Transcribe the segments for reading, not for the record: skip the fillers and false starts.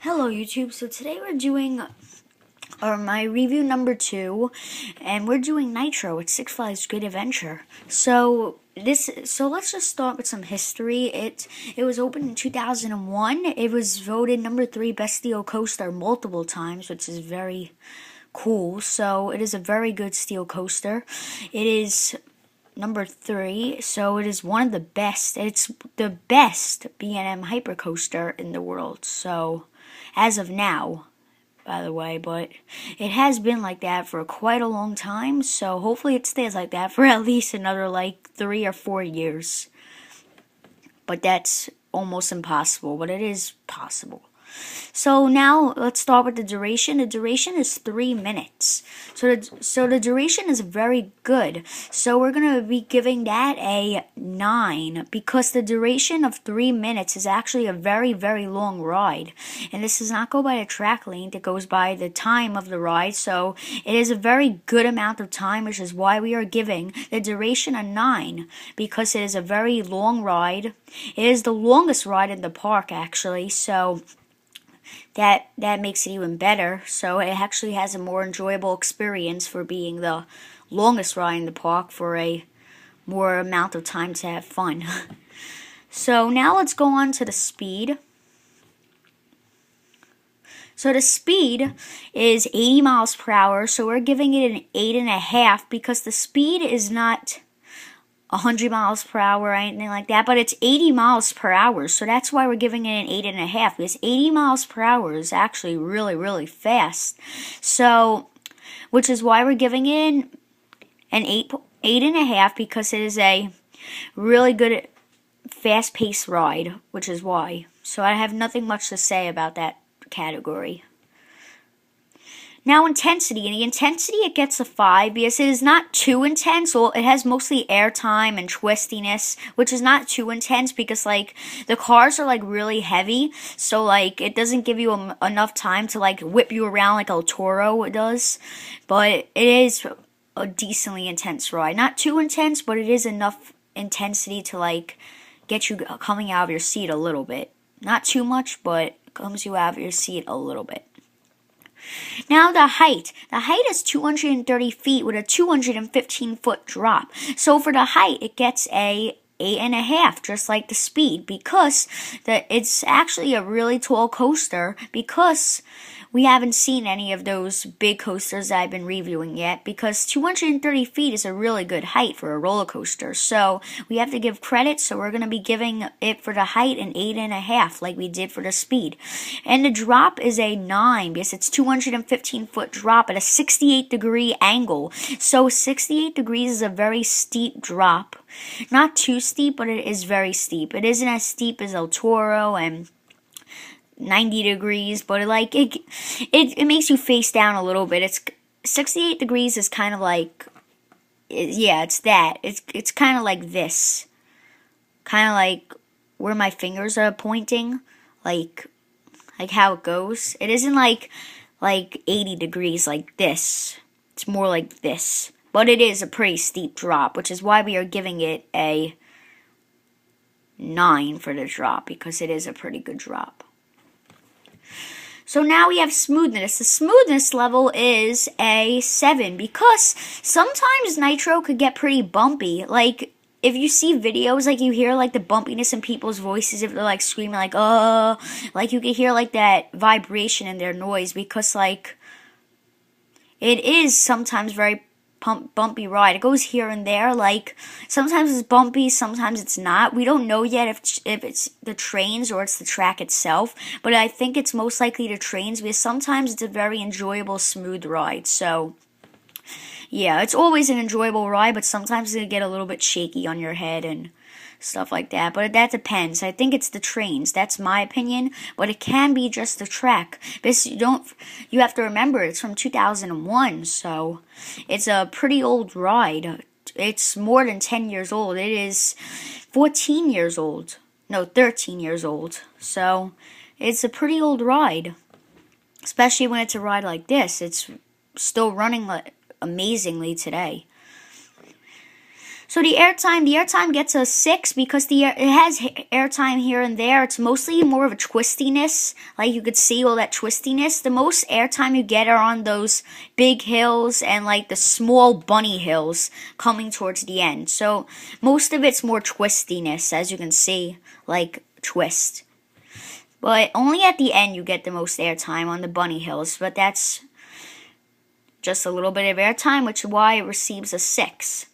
Hello YouTube, so today we're doing my review number 2, and we're doing Nitro at Six Flags Great Adventure. So let's just start with some history. It was opened in 2001. It was voted number 3 best steel coaster multiple times, which is very cool. So it is a very good steel coaster. It is number 3, so it is one of the best. It's the best B&M hypercoaster in the world. So as of now, by the way, but it has been like that for quite a long time, so hopefully it stays like that for at least another 3 or 4 years. But that's almost impossible, but it is possible. So now let's start with the duration. The duration is 3 minutes. So the duration is very good. So we're going to be giving that a 9 because the duration of 3 minutes is actually a very, very long ride. And this does not go by the track length. It goes by the time of the ride. So it is a very good amount of time, which is why we are giving the duration a 9 because it is a very long ride. It is the longest ride in the park, actually. So that makes it even better. So it actually has a more enjoyable experience for being the longest ride in the park for a more amount of time to have fun. So now let's go on to the speed. So the speed is 80 miles per hour. So we're giving it an 8.5 because the speed is not 100 miles per hour or anything like that, but it's 80 miles per hour, so that's why we're giving it an 8.5, because 80 miles per hour is actually really, really fast. So, which is why we're giving it an 8.5, because it is a really good, fast-paced ride, which is why. So I have nothing much to say about that category. Now intensity. In the intensity it gets a 5 because it is not too intense. Well, it has mostly airtime and twistiness, which is not too intense because the cars are really heavy, so it doesn't give you enough time to whip you around like a TORO does. But it is a decently intense ride. Not too intense, but it is enough intensity to get you coming out of your seat a little bit. Not too much, but comes you out of your seat a little bit. Now the height. The height is 230 feet with a 215-foot drop. So for the height, it gets a 8.5, just like the speed, because it's actually a really tall coaster, because we haven't seen any of those big coasters that I've been reviewing yet, because 230 feet is a really good height for a roller coaster. So we have to give credit, so we're going to be giving it for the height an 8.5 like we did for the speed. And the drop is a 9 because it's 215-foot drop at a 68-degree angle. So 68 degrees is a very steep drop. Not too steep, but it is very steep. It isn't as steep as El Toro and 90 degrees, but it makes you face down a little bit. It's 68 degrees is kind of it's that. It's kind of like this. Kind of like where my fingers are pointing, like how it goes. It isn't like 80 degrees like this. It's more like this. But it is a pretty steep drop, which is why we are giving it a 9 for the drop, because it is a pretty good drop. So now we have smoothness. The smoothness level is a 7 because sometimes Nitro could get pretty bumpy. If you see videos, you hear the bumpiness in people's voices if they're screaming you can hear that vibration in their noise, because it is sometimes very bumpy ride. It goes here and there. Sometimes it's bumpy, sometimes it's not. We don't know yet if it's the trains or it's the track itself, but I think it's most likely the trains, because sometimes it's a very enjoyable, smooth ride. So yeah, it's always an enjoyable ride, but sometimes it'll get a little bit shaky on your head and stuff like that. But that depends. I think it's the trains. That's my opinion. But it can be just the track. Because you have to remember, it's from 2001, so it's a pretty old ride. It's more than 10 years old. It is 14 years old. No, 13 years old. So it's a pretty old ride. Especially when it's a ride like this. It's still running amazingly today. So the airtime gets a 6 because it has airtime here and there. It's mostly more of a twistiness. Like you could see all that twistiness. The most airtime you get are on those big hills and like the small bunny hills coming towards the end. So most of it's more twistiness, as you can see, like twist. But only at the end you get the most airtime on the bunny hills. But that's just a little bit of airtime, which is why it receives a 6.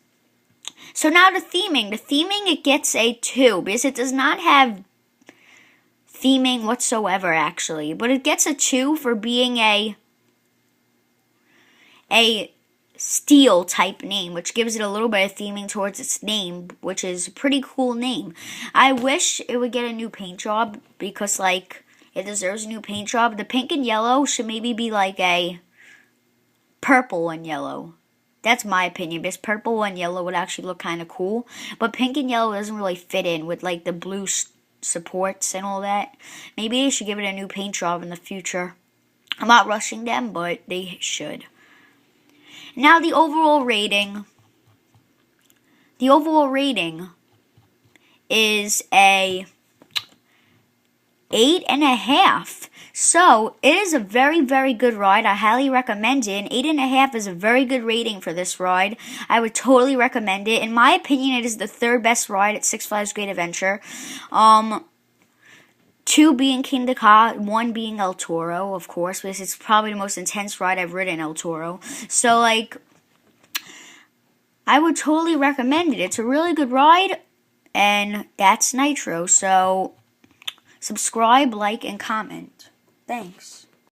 So now the theming. The theming, it gets a 2 because it does not have theming whatsoever, actually. But it gets a 2 for being a steel type name, which gives it a little bit of theming towards its name, which is a pretty cool name. I wish it would get a new paint job because, like, it deserves a new paint job. The pink and yellow should maybe be like a purple and yellow. That's my opinion, because purple and yellow would actually look kind of cool. But pink and yellow doesn't really fit in with, like, the blue supports and all that. Maybe they should give it a new paint job in the future. I'm not rushing them, but they should. Now the overall rating. The overall rating is a 8.5. So, it is a very, very good ride. I highly recommend it. An 8.5 is a very good rating for this ride. I would totally recommend it. In my opinion, it is the third best ride at Six Flags Great Adventure. 2 being King the Ka, 1 being El Toro, of course, because it's probably the most intense ride I've ridden, El Toro. So, like, I would totally recommend it. It's a really good ride, and that's Nitro. So, subscribe, like, and comment. Thanks.